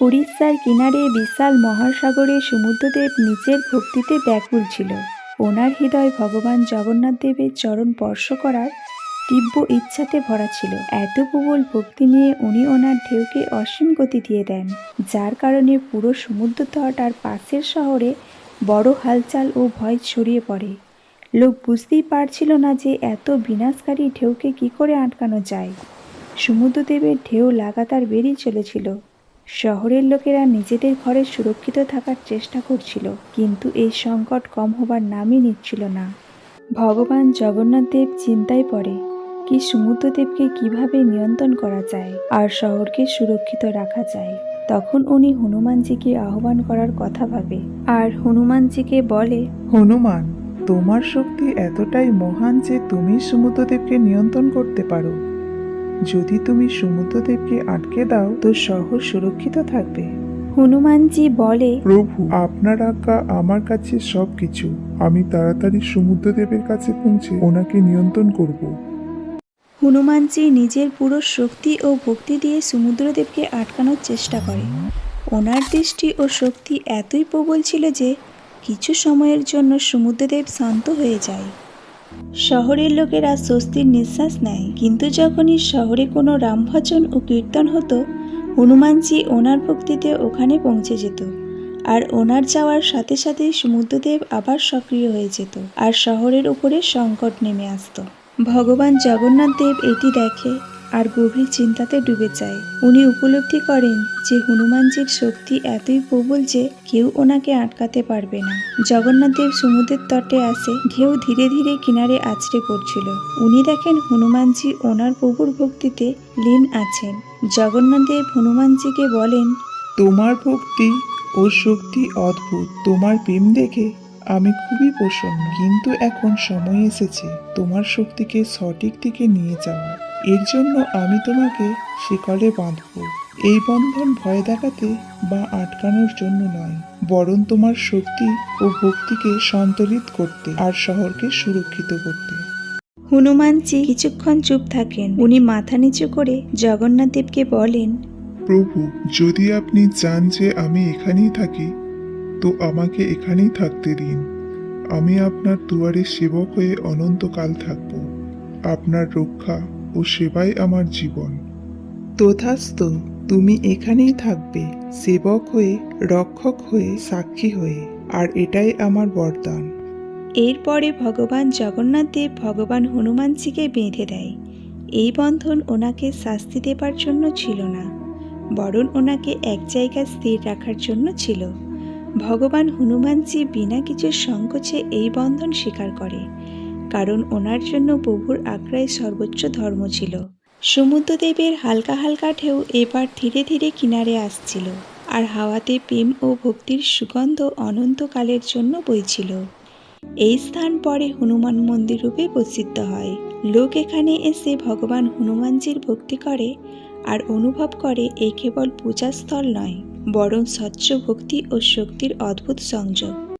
উড়িষ্যার কিনারে বিশাল মহাসাগরে সমুদ্রদেব নিজের ভক্তিতে ব্যাকুল ছিল। ওনার হৃদয় ভগবান জগন্নাথ দেবের চরণ স্পর্শ করার তীব্র ইচ্ছাতে ভরা ছিল। এত প্রবল ভক্তি নিয়ে উনি ওনার ঢেউকে অসীম গতি দিয়ে দেন, যার কারণে পুরো সমুদ্র তট আর পাশের শহরে বড় হালচাল ও ভয় ছড়িয়ে পড়ে। লোক বুঝতেই পারছিল না যে এত বিনাশকারী ঢেউকে কি করে আটকানো যায়। সমুদ্রদেবের ঢেউ লাগাতার বেড়েই চলেছিল। শহরের লোকেরা নিজেদের ঘরে সুরক্ষিত থাকার চেষ্টা করছিল, কিন্তু এই সংকট কম হবার নামই নিচ্ছিল না। ভগবান জগন্নাথ দেব চিন্তায় পড়ে কি সমুদ্রদেবকে কিভাবে নিয়ন্ত্রণ করা যায় আর শহরকে সুরক্ষিত রাখা যায়। তখন উনি হনুমানজিকে আহ্বান করার কথা ভাবে আর হনুমানজিকে বলে, হনুমান, তোমার শক্তি এতটাই মহান যে তুমি সমুদ্রদেবকে নিয়ন্ত্রণ করতে পারো। যদি তুমি সমুদ্রদেবকে আটকে দাও তো শহর সুরক্ষিত থাকবে। হনুমানজি বলে, প্রভু, আপনার আজ্ঞা আমার কাছে সবকিছু। আমি তাড়াতাড়ি সমুদ্রদেবের কাছে পৌঁছে ওনাকে নিয়ন্ত্রণ করব। হনুমানজি নিজের পুরো শক্তি ও ভক্তি দিয়ে সমুদ্রদেবকে আটকানোর চেষ্টা করে। ওনার দৃষ্টি ও শক্তি এতই প্রবল ছিল যে কিছু সময়ের জন্য সমুদ্রদেব শান্ত হয়ে যায়। শহরের লোকেরা স্বস্তির নিঃশ্বাস নেয়, কিন্তু যখনই শহরে কোনো রামভজন ও কীর্তন হতো, হনুমানজি ওনার ভক্তিতে ওখানে পৌঁছে যেত। আর ওনার যাওয়ার সাথে সাথেই সমুদ্রদেব আবার সক্রিয় হয়ে যেত আর শহরের উপরে সংকট নেমে আসতো। ভগবান জগন্নাথ দেব এটি দেখে আর গভীর চিন্তাতে ডুবে যায়। উনি উপলব্ধি করেন যে হনুমানজির শক্তি এতই প্রবল যে কেউ ওনাকে আটকাতে পারবে না। জগন্নাথ দেব সমুদ্রের তটে আসে। ঢেউ ধীরে ধীরে কিনারে আছড়ে পড়ছিল। উনি দেখেন হনুমানজি ওনার প্রভুর ভক্তিতে লীন আছেন। জগন্নাথ দেব হনুমানজিকে বলেন, তোমার ভক্তি ও শক্তি অদ্ভুত। তোমার প্রেম দেখে আমি খুবই প্রসন্ন, কিন্তু এখন সময় এসেছে তোমার শক্তিকে সঠিক দিকে নিয়ে যাওয়ার। এর জন্য আমি তোমাকে শিকলে বাঁধব। এই বন্ধন ভয় দেখাতে বা আটকানোর জন্য নয়, বরং তোমার শক্তি ও ভক্তিকে সন্তুলিত করতে আর শহরকে সুরক্ষিত করতে। হনুমানজি কিছুক্ষণ চুপ থাকেন। উনি মাথা নিচু করে জগন্নাথ দেবকে বলেন, প্রভু, যদি আপনি চান যে আমি এখানেই থাকি তো আমাকে এখানেই থাকতে দিন। আমি আপনার দুয়ারে সেবক হয়ে অনন্তকাল থাকব। আপনার রক্ষা ও সেবাই আমার জীবন। তথাস্তু, তুমি এখানেই থাকবে, সেবক হয়ে, রক্ষক হয়ে, সাক্ষী হয়ে, আর এটাই আমার বরদান। এরপরে ভগবান জগন্নাথ দেব ভগবান হনুমানজিকে বেঁধে দেয়। এই বন্ধন ওনাকে শাস্তি দেবার জন্য ছিল না, বরং ওনাকে এক জায়গায় স্থির রাখার জন্য ছিল। ভগবান হনুমানজি বিনা কিছু সংকোচে এই বন্ধন স্বীকার করে, কারণ ওনার জন্য প্রভুর আজ্ঞাই সর্বোচ্চ ধর্ম ছিল। সমুদ্রদেবের হালকা হালকা ঢেউ এবার ধীরে ধীরে কিনারে আসছিল, আর হাওয়াতে প্রেম ও ভক্তির সুগন্ধ অনন্তকালের জন্য বইছিল। এই স্থান পরে হনুমান মন্দির রূপে প্রসিদ্ধ হয়। লোক এখানে এসে ভগবান হনুমানজির ভক্তি করে আর অনুভব করে এই কেবল পূজাস্থল নয়, বরং স্বচ্ছ ভক্তি ও শক্তির অদ্ভুত সংযোগ।